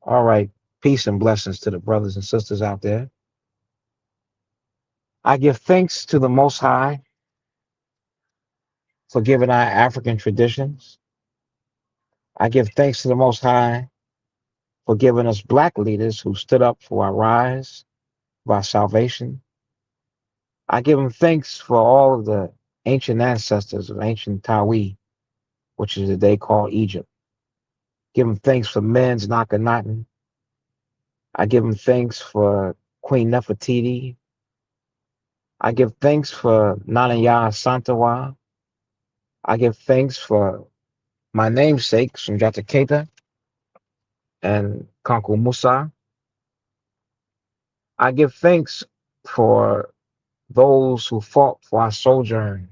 All right. Peace and blessings to the brothers and sisters out there. I give thanks to the Most High for giving our African traditions. I give thanks to the Most High for giving us black leaders who stood up for our rise, for our salvation. I give him thanks for all of the ancient ancestors of ancient Tawi, which is today called Egypt. Give him thanks for men's Akhenaten. I give him thanks for Queen Nefertiti. I give thanks for Nanaya Santawa. I give thanks for my namesake, Sundiata Keita and Kanku Musa. I give thanks for those who fought for our sojourn,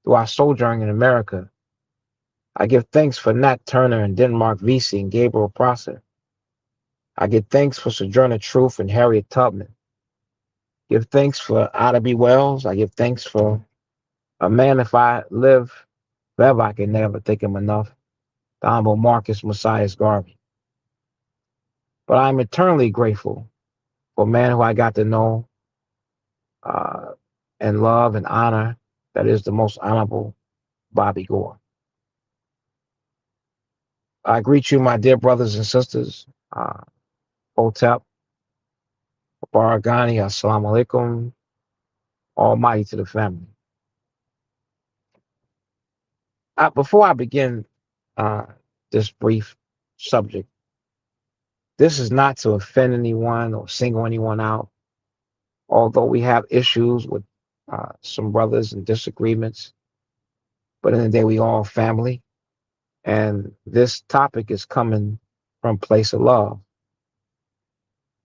through our sojourn in America. I give thanks for Nat Turner and Denmark Vesey and Gabriel Prosser. I give thanks for Sojourner Truth and Harriet Tubman. Give thanks for Ida B. Wells. I give thanks for a man, if I live forever, I can never thank him enough, the Honorable Marcus Messias Garvey. But I'm eternally grateful for a man who I got to know uh, and love and honor, that is the most honorable Bobby Gore. I greet you, my dear brothers and sisters. Hotep, Baragani, Assalamu alaikum, almighty to the family. Before I begin uh, this brief subject, this is not to offend anyone or single anyone out, although we have issues with some brothers and disagreements. But in the day, we all family. And this topic is coming from a place of love.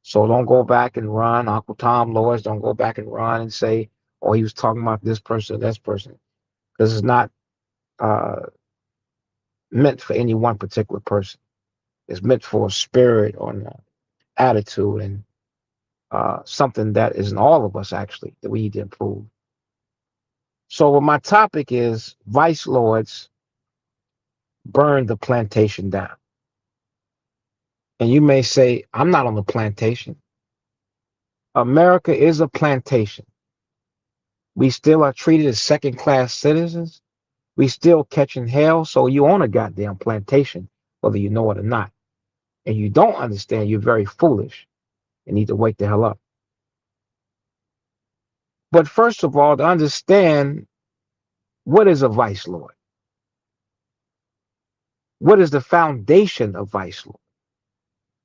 So don't go back and run. Uncle Tom Lords, don't go back and run and say, oh, he was talking about this person or this person. Because it's not uh, meant for any one particular person. It's meant for a spirit or an attitude and something that is in all of us, actually, that we need to improve. So what my topic is, vice lords burn the plantation down. And you may say, I'm not on the plantation. America is a plantation. We still are treated as second class citizens. We still catching hell. So you own a goddamn plantation, whether you know it or not. And you don't understand, you're very foolish and need to wake the hell up. But first of all, to understand, what is a vice lord? What is the foundation of vice lord?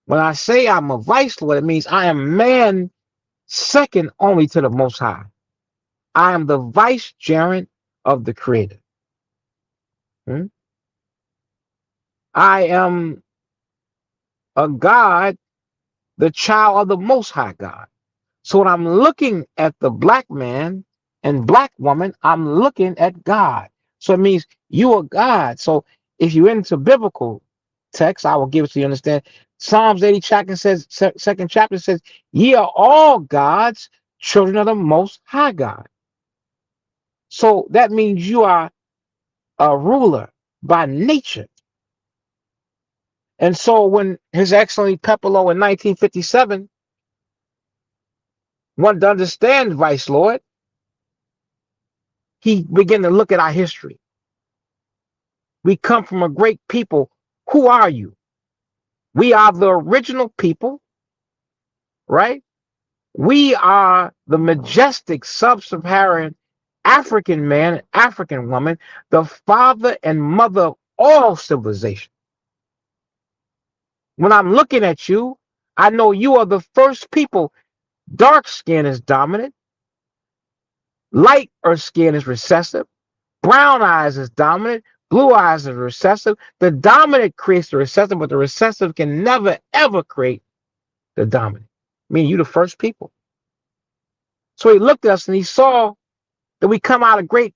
When I say I'm a vice lord, it means I am man second only to the Most High. I am the vicegerent of the Creator. I am a God, the child of the Most High God. So when I'm looking at the black man and black woman, I'm looking at God. So it means you are God. So if you're into biblical text, I will give it to you. Understand? Psalms 80 chapter says, second chapter says, ye are all gods, children of the Most High God. So that means you are a ruler by nature. And so when His Excellency Pepperlo in 1957 wanted to understand Vice Lord, he began to look at our history. We come from a great people. Who are you? We are the original people, right? We are the majestic sub-Saharan African man, African woman, the father and mother of all civilization. When I'm looking at you, I know you are the first people. Dark skin is dominant. Light or skin is recessive. Brown eyes is dominant. Blue eyes is recessive. The dominant creates the recessive, but the recessive can never, ever create the dominant. Meaning you the first people. So he looked at us and he saw that we come out of great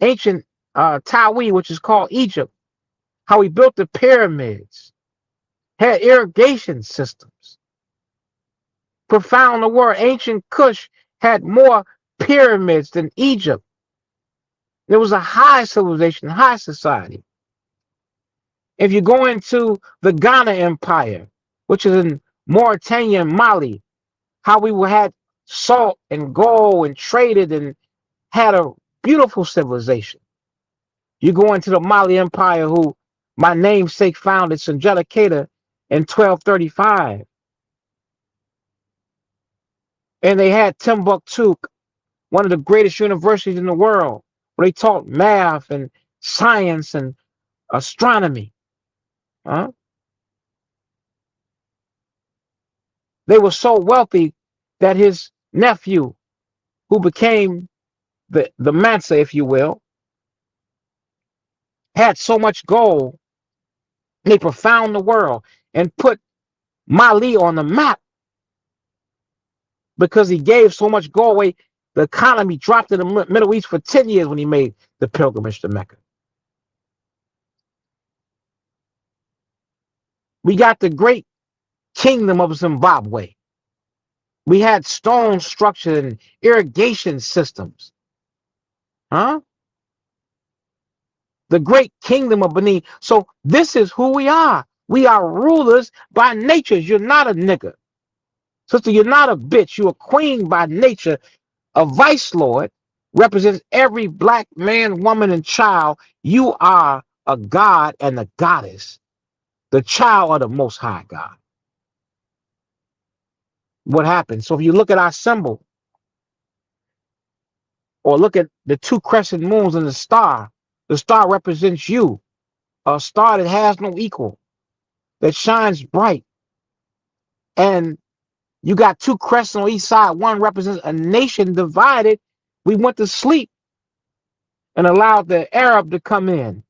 ancient Tawi, which is called Egypt. How we built the pyramids, had irrigation systems. Profound the word, ancient Kush had more pyramids than Egypt. There was a high civilization, high society. If you go into the Ghana Empire, which is in Mauritania and Mali, how we had salt and gold and traded and had a beautiful civilization. You go into the Mali Empire, who my namesake founded, Sundiata Keita, in 1235. And they had Timbuktu, one of the greatest universities in the world, where they taught math and science and astronomy. Huh? They were so wealthy that his nephew, who became the Mansa, if you will, had so much gold, they profound the world and put Mali on the map because he gave so much gold away. The economy dropped in the Middle East for 10 years when he made the pilgrimage to Mecca. We got the great kingdom of Zimbabwe. We had stone structure and irrigation systems. Huh? The great kingdom of Benin. So this is who we are. We are rulers by nature. You're not a nigger. Sister, you're not a bitch. You're a queen by nature. A vice lord represents every black man, woman, and child. You are a god and a goddess, the child of the Most High God. What happens? So if you look at our symbol, or look at the two crescent moons and the star represents you, a star that has no equal, that shines bright. And you got two crescents on each side. One represents a nation divided. We went to sleep and allowed the Arab to come in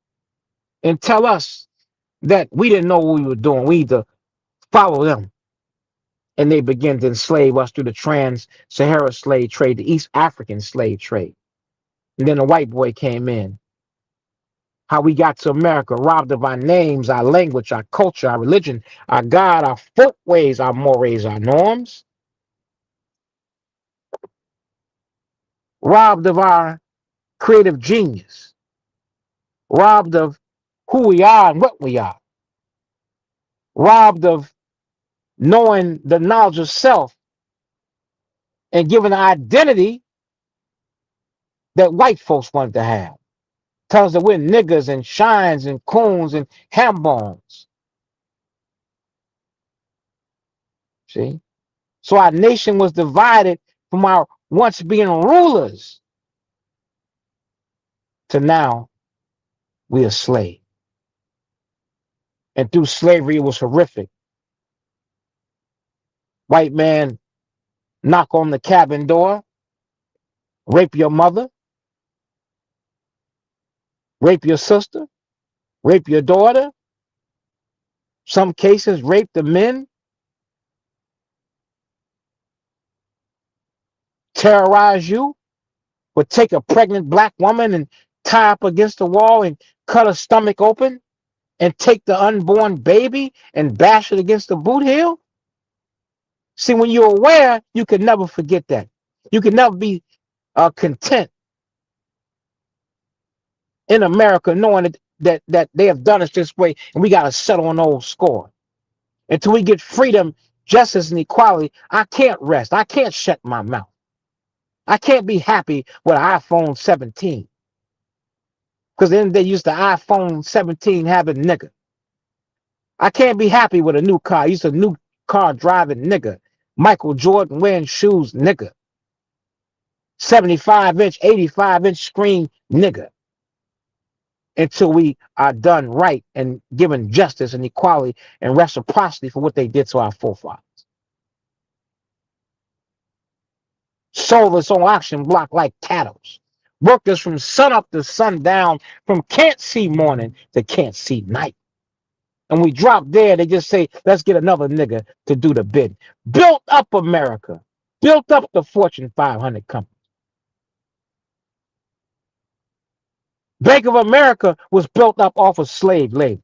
and tell us that we didn't know what we were doing. We had to follow them. And they began to enslave us through the trans-Sahara slave trade, the East African slave trade. And then the white boy came in. How we got to America, robbed of our names, our language, our culture, our religion, our God, our folkways, our mores, our norms. Robbed of our creative genius. Robbed of who we are and what we are. Robbed of knowing the knowledge of self and given an identity that white folks wanted to have. Tells us that we're niggers and shines and coons and ham bones. See? So our nation was divided from our once being rulers to now we are slaves. And through slavery, it was horrific. White man knock on the cabin door, rape your mother, rape your sister, rape your daughter. Some cases, rape the men, terrorize you, would take a pregnant black woman and tie up against the wall and cut her stomach open and take the unborn baby and bash it against the boot heel. See, when you're aware, you can never forget that. You can never be content in America knowing that they have done us this way and we got to settle an old score. Until we get freedom, justice, and equality, I can't rest. I can't shut my mouth. I can't be happy with an iPhone 17. Because then they used the iPhone 17 having nigga. I can't be happy with a new car. I used a new car driving nigga. Michael Jordan wearing shoes nigga. 75-inch, 85-inch screen nigga. Until we are done right and given justice and equality and reciprocity for what they did to our forefathers. Sold us on auction block like cattle. Worked us from sun up to sundown, from can't see morning to can't see night. And we drop there, they just say, let's get another nigga to do the bid. Built up America. Built up the Fortune 500 company. Bank of America was built up off of slave labor.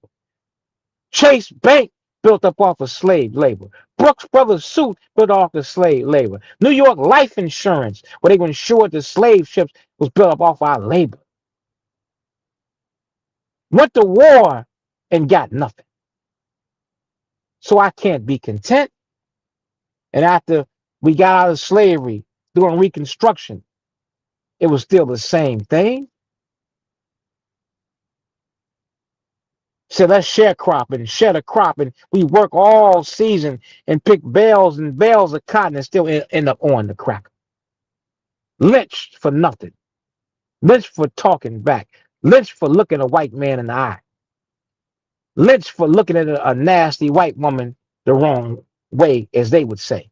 Chase Bank built up off of slave labor. Brooks Brothers suit built off of slave labor. New York Life Insurance, where they insured the slave ships, was built up off our labor. Went to war and got nothing. So I can't be content. And after we got out of slavery during Reconstruction, it was still the same thing. So let's sharecrop and shed a crop, and we work all season and pick bales and bales of cotton and still end up on the cracker. Lynched for nothing. Lynched for talking back. Lynched for looking a white man in the eye. Lynched for looking at a nasty white woman the wrong way, as they would say.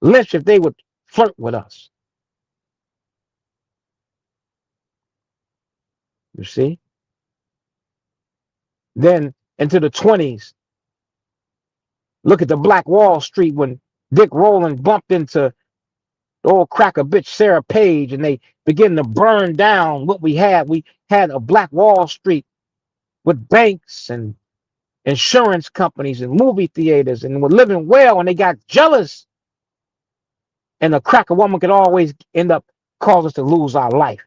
Lynched if they would flirt with us. You see? Then into the 20s, look at the Black Wall Street when Dick Rowland bumped into the old cracker bitch Sarah Page, and they begin to burn down what we had. We had a Black Wall Street with banks and insurance companies and movie theaters, and were living well, and they got jealous. And a cracker woman could always end up cause us to lose our life.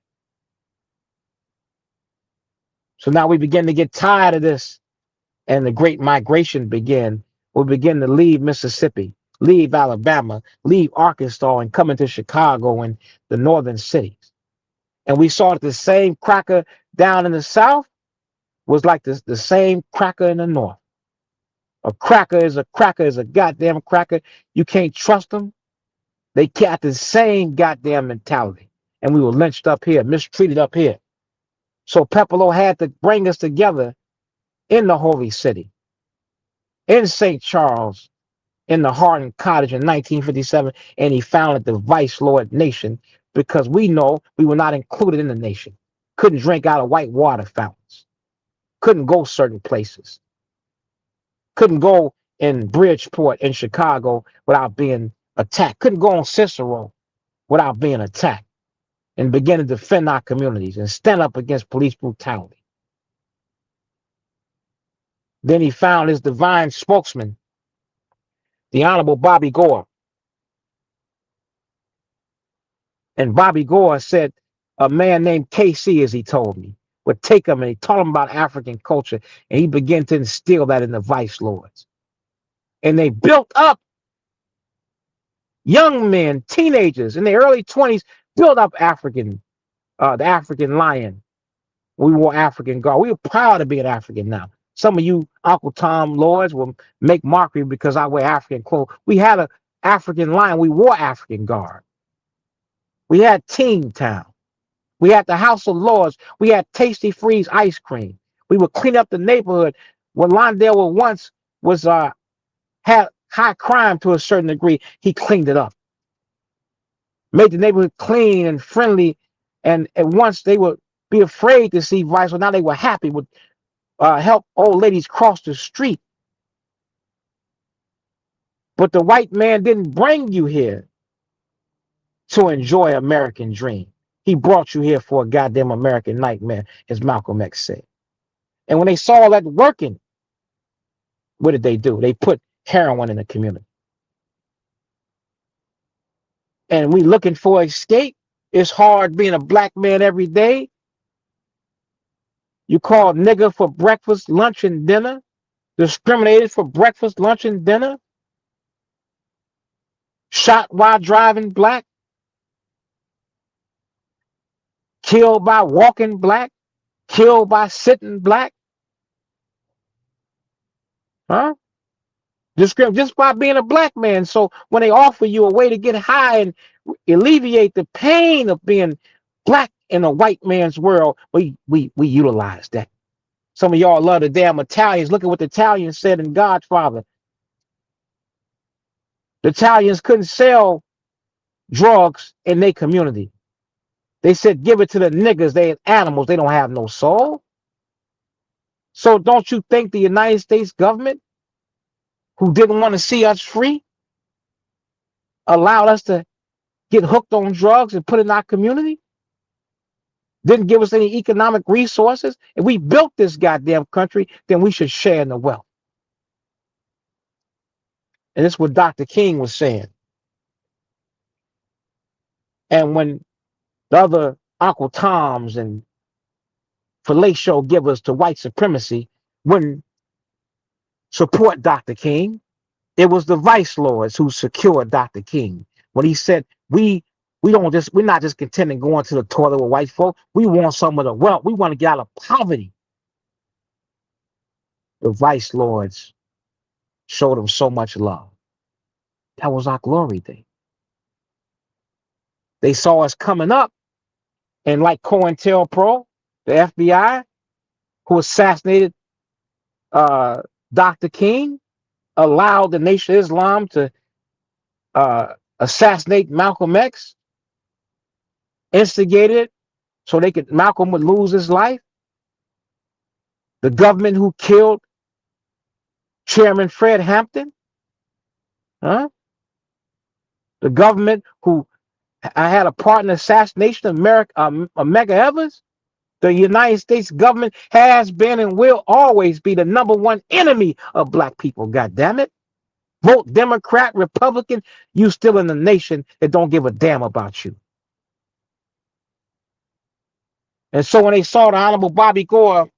So now we begin to get tired of this, and the Great Migration began. We begin to leave Mississippi, leave Alabama, leave Arkansas, and come into Chicago and the northern cities. And we saw that the same cracker down in the South was like the same cracker in the North. A cracker is a goddamn cracker. You can't trust them. They got the same goddamn mentality. And we were lynched up here, mistreated up here. So Pepperell had to bring us together in the Holy City, in St. Charles, in the Hardin Cottage in 1957, and he founded the Vice Lord Nation because we know we were not included in the nation. Couldn't drink out of white water fountains. Couldn't go certain places. Couldn't go in Bridgeport in Chicago without being attacked. Couldn't go on Cicero without being attacked, and begin to defend our communities and stand up against police brutality. Then he found his divine spokesman, the Honorable Bobby Gore. And Bobby Gore said a man named KC, as he told me, would take him and he taught him about African culture, and he began to instill that in the vice lords. And they built up young men, teenagers in their early 20s, built up the African lion. We wore African garb. We were proud to be an African now. Some of you Uncle Tom Lords will make mockery because I wear African clothes. We had an African lion. We wore African garb. We had Teen Town. We had the House of Lords. We had Tasty Freeze ice cream. We would clean up the neighborhood. When Lawndale once had high crime to a certain degree, he cleaned it up. Made the neighborhood clean and friendly. And once they would be afraid to see vice, so now they were happy, would help old ladies cross the street. But the white man didn't bring you here to enjoy American dream. He brought you here for a goddamn American nightmare, as Malcolm X said. And when they saw that working, what did they do? They put heroin in the community. And we looking for escape. It's hard being a black man every day. You called nigger for breakfast, lunch, and dinner. Discriminated for breakfast, lunch, and dinner. Shot while driving black. Killed by walking black. Killed by sitting black. Huh? Just by being a black man. So when they offer you a way to get high and alleviate the pain of being black in a white man's world, we utilize that. Some of y'all love the damn Italians. Look at what the Italians said in Godfather. The Italians couldn't sell drugs in their community. They said, give it to the niggas. They animals. They don't have no soul. So don't you think the United States government, who didn't want to see us free, allowed us to get hooked on drugs and put in our community? Didn't give us any economic resources? If we built this goddamn country, then we should share in the wealth. And this is what Dr. King was saying. And when the other Uncle Toms and fellatio givers to white supremacy wouldn't support Dr. King. It was the vice lords who secured Dr. King when he said, we're not just content in going to the toilet with white folk. We want some of the wealth. We want to get out of poverty. The vice lords showed them so much love. That was our glory day. They saw us coming up, and like COINTELPRO, the FBI, who assassinated uh, Dr. King, allowed the Nation of Islam to assassinate Malcolm X, instigated it so Malcolm would lose his life. The government who killed Chairman Fred Hampton, huh? The government who I had a part in the assassination of Medgar Evers. The United States government has been and will always be the number one enemy of black people. God damn it. Vote Democrat, Republican, you still in the nation that don't give a damn about you. And so when they saw the Honorable Bobby Gore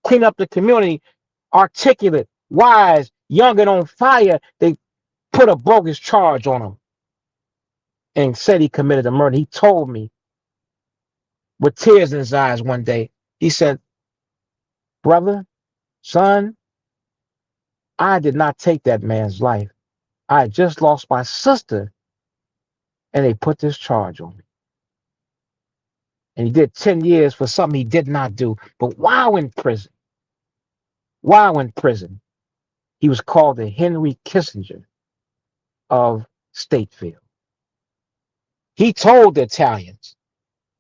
clean up the community, articulate, wise, young and on fire, they put a bogus charge on him and said he committed a murder. He told me with tears in his eyes one day, he said, brother, son, I did not take that man's life. I just lost my sister and they put this charge on me. And he did 10 years for something he did not do. But while in prison, he was called the Henry Kissinger of Stateville. He told the Italians,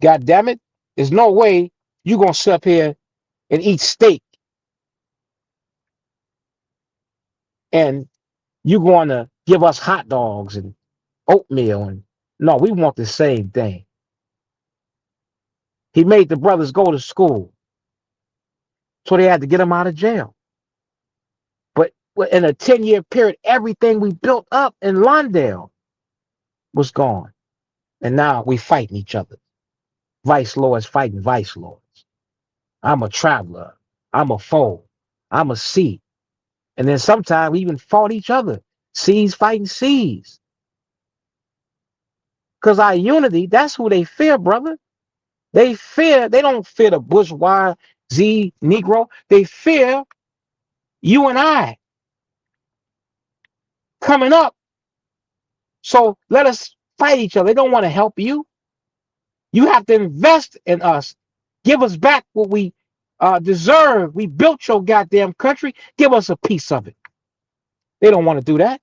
God damn it, there's no way you're going to sit up here and eat steak and you're going to give us hot dogs and oatmeal. And no, we want the same thing. He made the brothers go to school. So they had to get them out of jail. But in a 10-year period, everything we built up in Lawndale was gone. And now we fighting each other. Vice lords fighting vice lords. I'm a traveler. I'm a foe. I'm a C. And then sometimes we even fought each other. C's fighting C's. Because our unity, that's who they fear, brother. They don't fear the bourgeois Z Negro. They fear you and I coming up. So let us fight each other. They don't want to help you. You have to invest in us. Give us back what we deserve. We built your goddamn country. Give us a piece of it. They don't want to do that.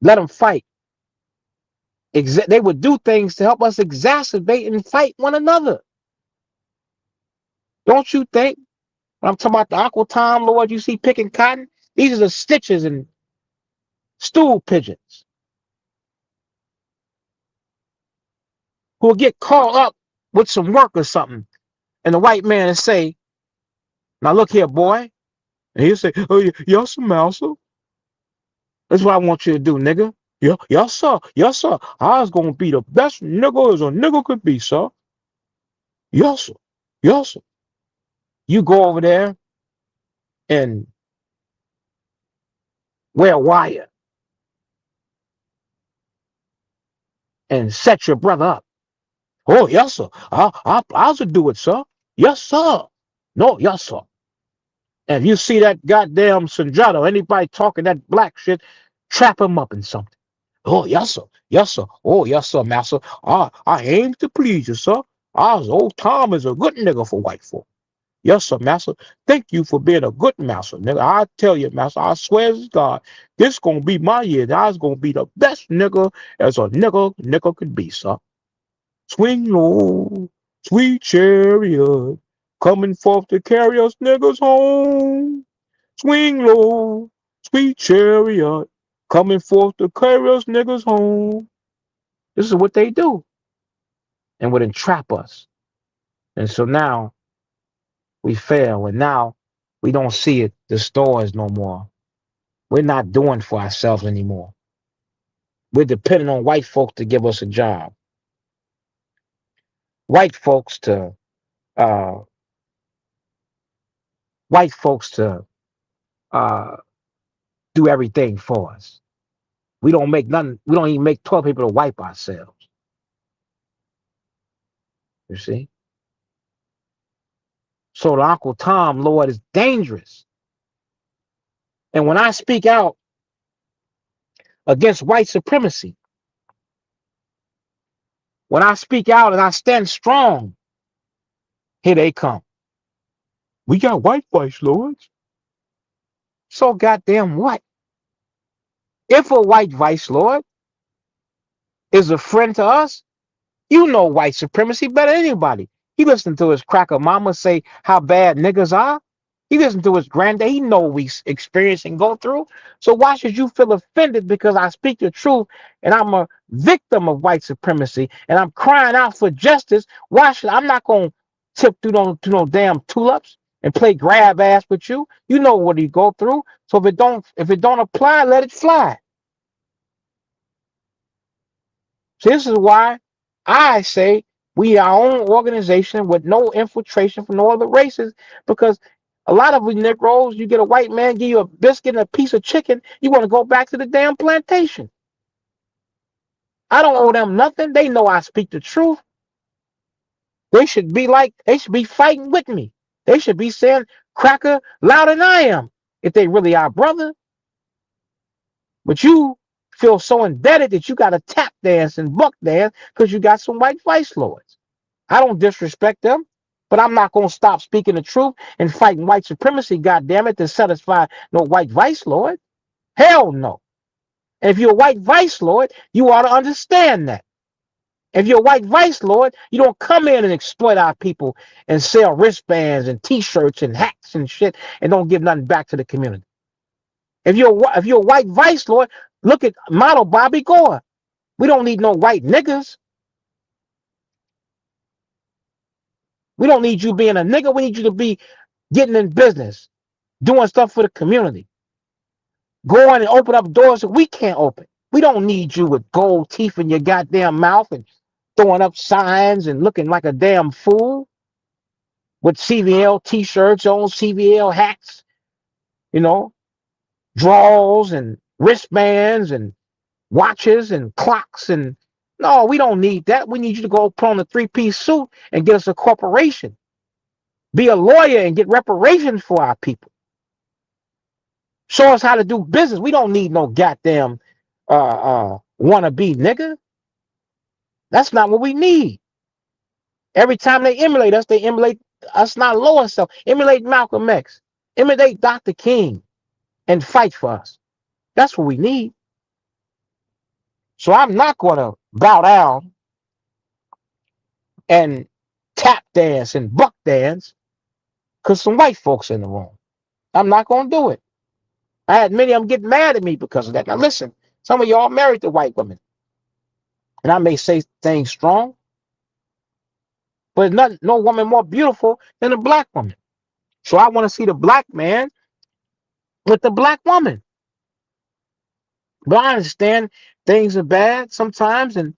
Let them fight. They would do things to help us exacerbate and fight one another. Don't you think? When I'm talking about the Aqua Time Lord you see picking cotton, these are the stitches and stool pigeons who will get caught up with some work or something. And the white man will say, now look here, boy. And he'll say, oh, yes, Mansa. That's what I want you to do, nigga. Yeah, yes, sir. Yes, sir. I was going to be the best nigga as a nigga could be, sir. Yes, sir. Yes, sir. You go over there and wear wire and set your brother up. Oh, yes, sir. I'll do it, sir. Yes, sir. No, yes, sir. And if you see that goddamn Sundiata, anybody talking that black shit, trap him up in something. Oh, yes, sir. Yes, sir. Oh, yes, sir, master. I aim to please you, sir. Old Tom is a good nigga for white folk. Yes, sir, master. Thank you for being a good master, nigga. I tell you, master, I swear to God, this gonna be my year. I was gonna be the best nigga as a nigga could be, sir. Swing low, sweet chariot, coming forth to carry us niggas home. Swing low, sweet chariot, coming forth to carry us niggas home. This is what they do and would entrap us. And so now we fail, and now we don't see it, the stores no more. We're not doing for ourselves anymore. We're depending on white folks to give us a job. White folks to uh, white folks to do everything for us. We don't make nothing. We don't even make toilet paper to wipe ourselves. You see. So the Uncle Tom Lord is dangerous. And when I speak out against white supremacy, when I speak out and I stand strong, here they come. We got white vice lords. So goddamn what? If a white vice lord is a friend to us, you know white supremacy better than anybody. He listened to his cracker mama say how bad niggas are. He listened to his granddad. He know what we experience and go through. So why should you feel offended because I speak the truth and I'm a victim of white supremacy and I'm crying out for justice? Why should I'm not gonna tip through no damn tulips and play grab ass with you? You know what you go through. So if it don't apply, let it fly. So this is why I say we are our own organization with no infiltration from no other races, because a lot of we Negroes, you get a white man, give you a biscuit and a piece of chicken, you want to go back to the damn plantation. I don't owe them nothing. They know I speak the truth. They should be fighting with me. They should be saying cracker louder than I am if they really are brother. But you feel so indebted that you got to tap dance and buck dance because you got some white vice lords. I don't disrespect them, but I'm not going to stop speaking the truth and fighting white supremacy, goddammit, to satisfy no white vice lord. Hell no. And if you're a white vice lord, you ought to understand that. If you're a white vice lord, you don't come in and exploit our people and sell wristbands and T-shirts and hats and shit and don't give nothing back to the community. If you're a white vice lord, look at model Bobby Gore. We don't need no white niggas. We don't need you being a nigga. We need you to be getting in business, doing stuff for the community, going and open up doors that we can't open. We don't need you with gold teeth in your goddamn mouth and throwing up signs and looking like a damn fool with CVL T-shirts on, CVL hats, you know, drawers and wristbands and watches and clocks. And no, we don't need that. We need you to go put on a three-piece suit and get us a corporation. Be a lawyer and get reparations for our people. Show us how to do business. We don't need no goddamn wannabe nigga. That's not what we need. Every time they emulate us not lower self. Emulate Malcolm X. Emulate Dr. King and fight for us. That's what we need. So I'm not going to bow down and tap dance and buck dance because some white folks in the room. I'm not going to do it. I had many of them get mad at me because of that. Now listen, some of y'all married to white women. And I may say things strong, but no woman more beautiful than a black woman. So I want to see the black man with the black woman. But I understand things are bad sometimes, and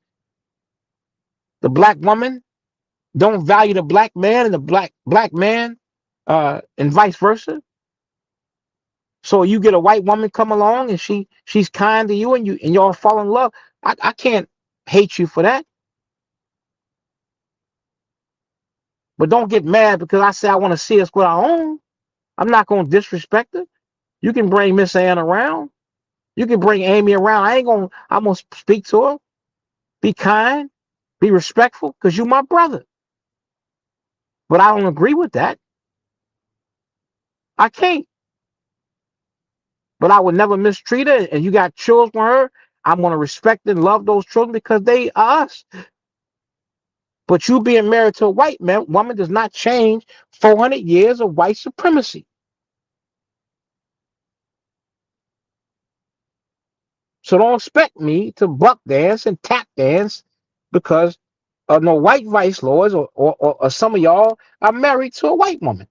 the black woman don't value the black man and the black man, and vice versa. So you get a white woman come along and she's kind to you and y'all fall in love. I can't hate you for that. But don't get mad because I say I want to see us with our own. I'm not going to disrespect her. You can bring Miss Ann around. You can bring Amy around. I'm going to speak to her. Be kind. Be respectful because you're my brother. But I don't agree with that. I can't. But I would never mistreat her. And you got children with her. I'm going to respect and love those children because they are us. But you being married to a white man, woman does not change 400 years of white supremacy. So don't expect me to buck dance and tap dance because no white vice lords or some of y'all are married to a white woman.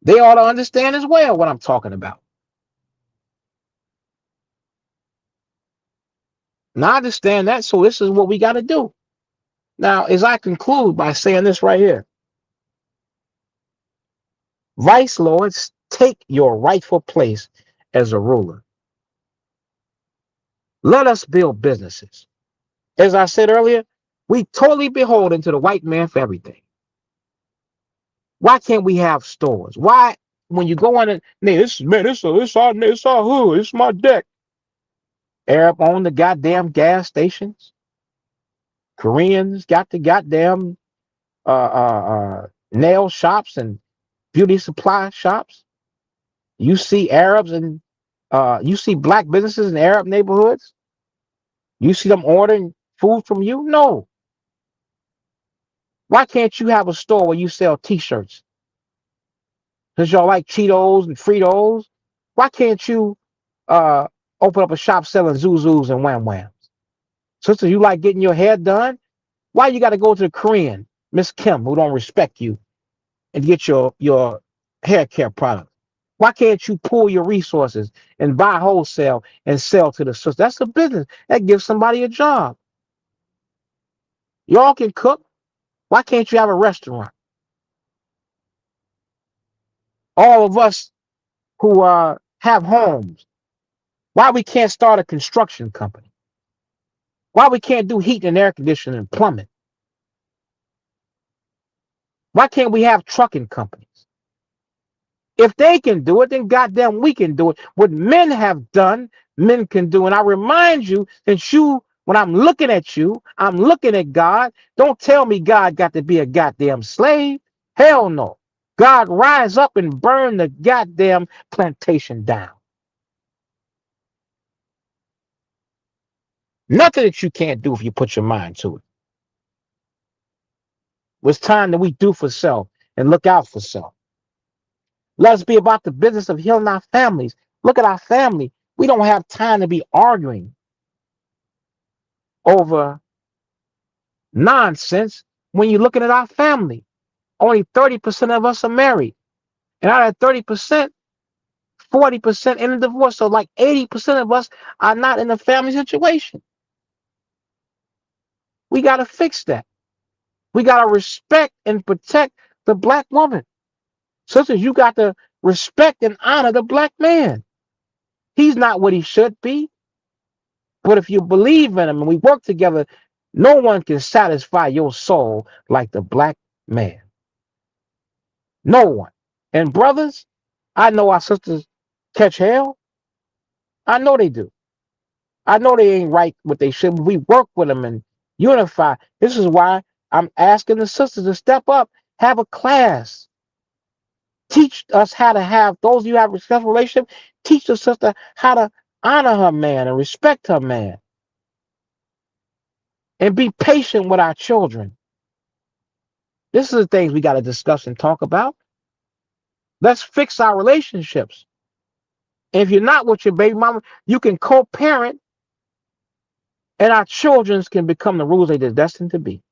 They ought to understand as well what I'm talking about. Now I understand that, so this is what we got to do. Now, as I conclude by saying this right here, vice lords, take your rightful place as a ruler. Let us build businesses. As I said earlier, we totally beholden to the white man for everything. Why can't we have stores? Why, when you go on it, this man, this our hood, it's my deck. Arab own the goddamn gas stations. Koreans got the goddamn nail shops and beauty supply shops. You see Arabs and you see black businesses in Arab neighborhoods. You see them ordering food from you. No, why can't you have a store where you sell T-shirts? Because y'all like Cheetos and Fritos. Why can't you uh, open up a shop selling Zuzus and Wham Whams? Sister, you like getting your hair done? Why you got to go to the Korean, Miss Kim, who don't respect you, and get your hair care product? Why can't you pool your resources and buy wholesale and sell to the sister? That's a business. That gives somebody a job. Y'all can cook. Why can't you have a restaurant? All of us who have homes, why we can't start a construction company? Why we can't do heat and air conditioning and plumbing? Why can't we have trucking companies? If they can do it, then goddamn we can do it. What men have done, men can do. And I remind you that when I'm looking at you, I'm looking at God. Don't tell me God got to be a goddamn slave. Hell no. God rise up and burn the goddamn plantation down. Nothing that you can't do if you put your mind to it. It's time that we do for self and look out for self. Let us be about the business of healing our families. Look at our family. We don't have time to be arguing over nonsense when you're looking at our family. Only 30% of us are married. And out of 30%, 40% in a divorce. So like 80% of us are not in a family situation. We got to fix that. We got to respect and protect the black woman. Sisters, you got to respect and honor the black man. He's not what he should be. But if you believe in him and we work together, no one can satisfy your soul like the black man. No one. And brothers, I know our sisters catch hell. I know they do. I know they ain't right what they should. We work with them and unify. This is why I'm asking the sisters to step up, have a class. Teach us how to have, those of you who have a successful relationship, teach the sister how to honor her man and respect her man. And be patient with our children. This is the things we got to discuss and talk about. Let's fix our relationships. And if you're not with your baby mama, you can co-parent, and our children can become the rules they're destined to be.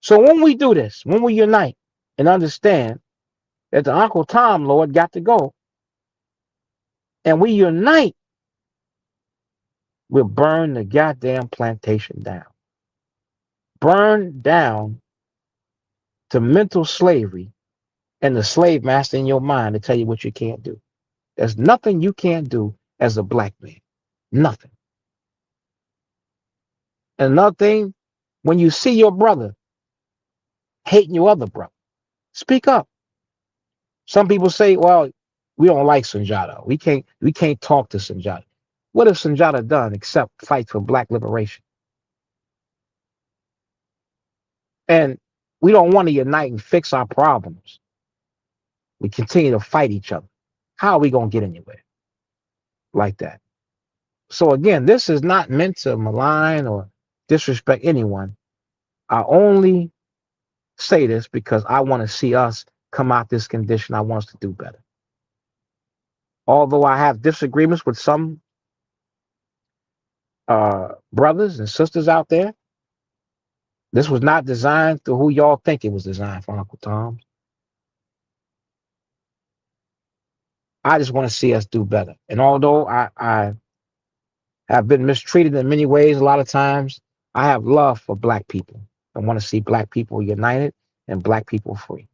So when we do this, when we unite and understand that the Uncle Tom Lord got to go, and we unite, we'll burn the goddamn plantation down. Burn down to mental slavery and the slave master in your mind to tell you what you can't do. There's nothing you can't do as a black man. Nothing. And another thing, when you see your brother hating your other brother, speak up. Some people say, well, we don't like Sundiata. We can't talk to Sundiata. What has Sundiata done except fight for black liberation? And we don't want to unite and fix our problems. We continue to fight each other. How are we going to get anywhere like that? So again, this is not meant to malign or disrespect anyone. I only say this because I want to see us come out this condition. I want us to do better. Although I have disagreements with some brothers and sisters out there, this was not designed to who y'all think it was designed for, Uncle Tom. I just want to see us do better. And although I have been mistreated in many ways, a lot of times, I have love for black people. I want to see black people united and black people free.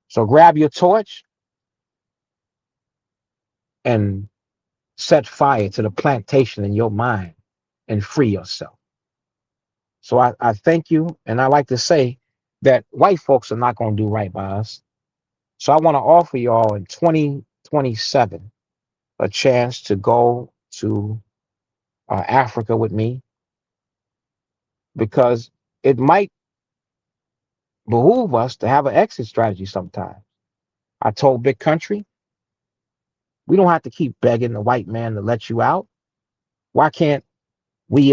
So grab your torch and set fire to the plantation in your mind and free yourself. So I thank you, and I like to say that white folks are not going to do right by us. So I want to offer y'all in 2027 a chance to go to Africa with me, because it might behoove us to have an exit strategy sometime. I told Big Country, we don't have to keep begging the white man to let you out. Why can't we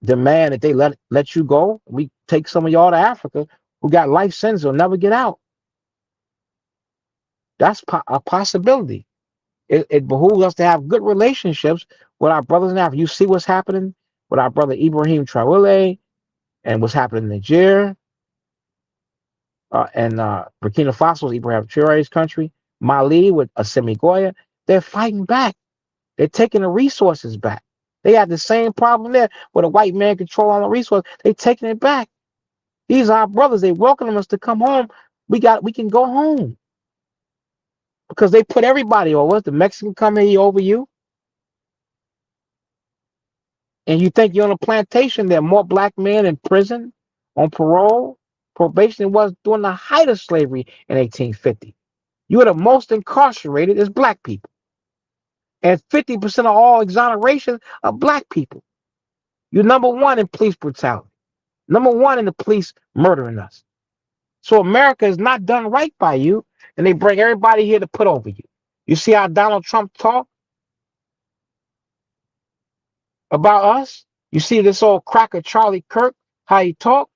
demand that they let you go? We take some of y'all to Africa who got life sentences will never get out. That's a possibility. It behooves us to have good relationships with our brothers in Africa. You see what's happening with our brother Ibrahim Traore and what's happening in Niger and Burkina Faso, Ibrahim Traore's country, Mali with Assimi Goya. They're fighting back. They're taking the resources back. They had the same problem there with a white man controlling the resources. They're taking it back. These are our brothers. They welcome us to come home. We can go home because they put everybody over. The Mexican come here over you, and you think you're on a plantation. There are more black men in prison, on parole, probation than was during the height of slavery in 1850. You are the most incarcerated as black people, and 50% of all exonerations are black people. You're number one in police brutality, number one in the police murdering us. So America is not done right by you, and they bring everybody here to put over you. You see how Donald Trump talk about us? You see this old cracker Charlie Kirk, how he talk?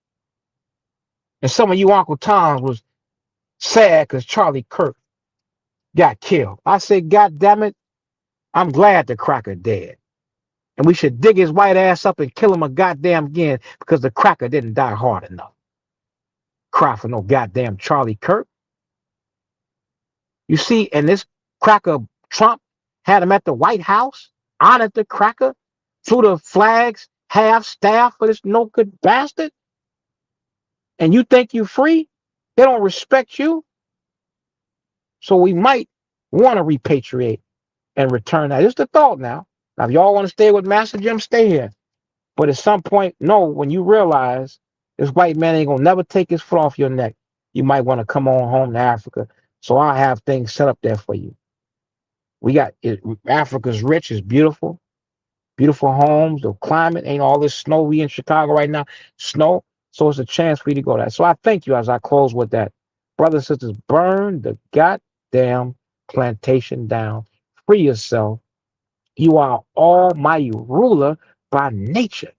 And some of you Uncle Toms was sad because Charlie Kirk got killed. I said, God damn it, I'm glad the cracker dead. And we should dig his white ass up and kill him a goddamn again because the cracker didn't die hard enough. Cry for no goddamn Charlie Kirk. You see, and this cracker Trump had him at the White House, honored the cracker, flew the flags, half staff for this no good bastard. And you think you free? They don't respect you. So we might want to repatriate and return that. Just a thought now. Now, if y'all want to stay with Master Jim, stay here. But at some point, no, when you realize this white man ain't gonna never take his foot off your neck, you might want to come on home to Africa. So I'll have things set up there for you. We got it, Africa's rich, is beautiful, beautiful homes. The climate ain't all this snow. We in Chicago right now, snow. So it's a chance for you to go there. So I thank you as I close with that. Brothers and sisters, burn the goddamn plantation down. Free yourself. You are almighty ruler by nature.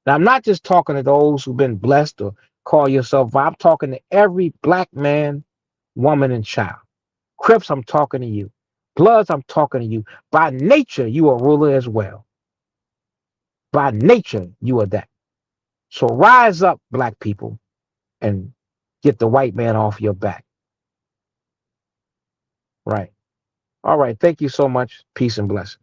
Now, I'm not just talking to those who've been blessed or call yourself. I'm talking to every black man, woman, and child. Crips, I'm talking to you. Bloods, I'm talking to you. By nature, you are ruler as well. By nature, you are that. So rise up, black people, and get the white man off your back. Right. All right. Thank you so much. Peace and blessings.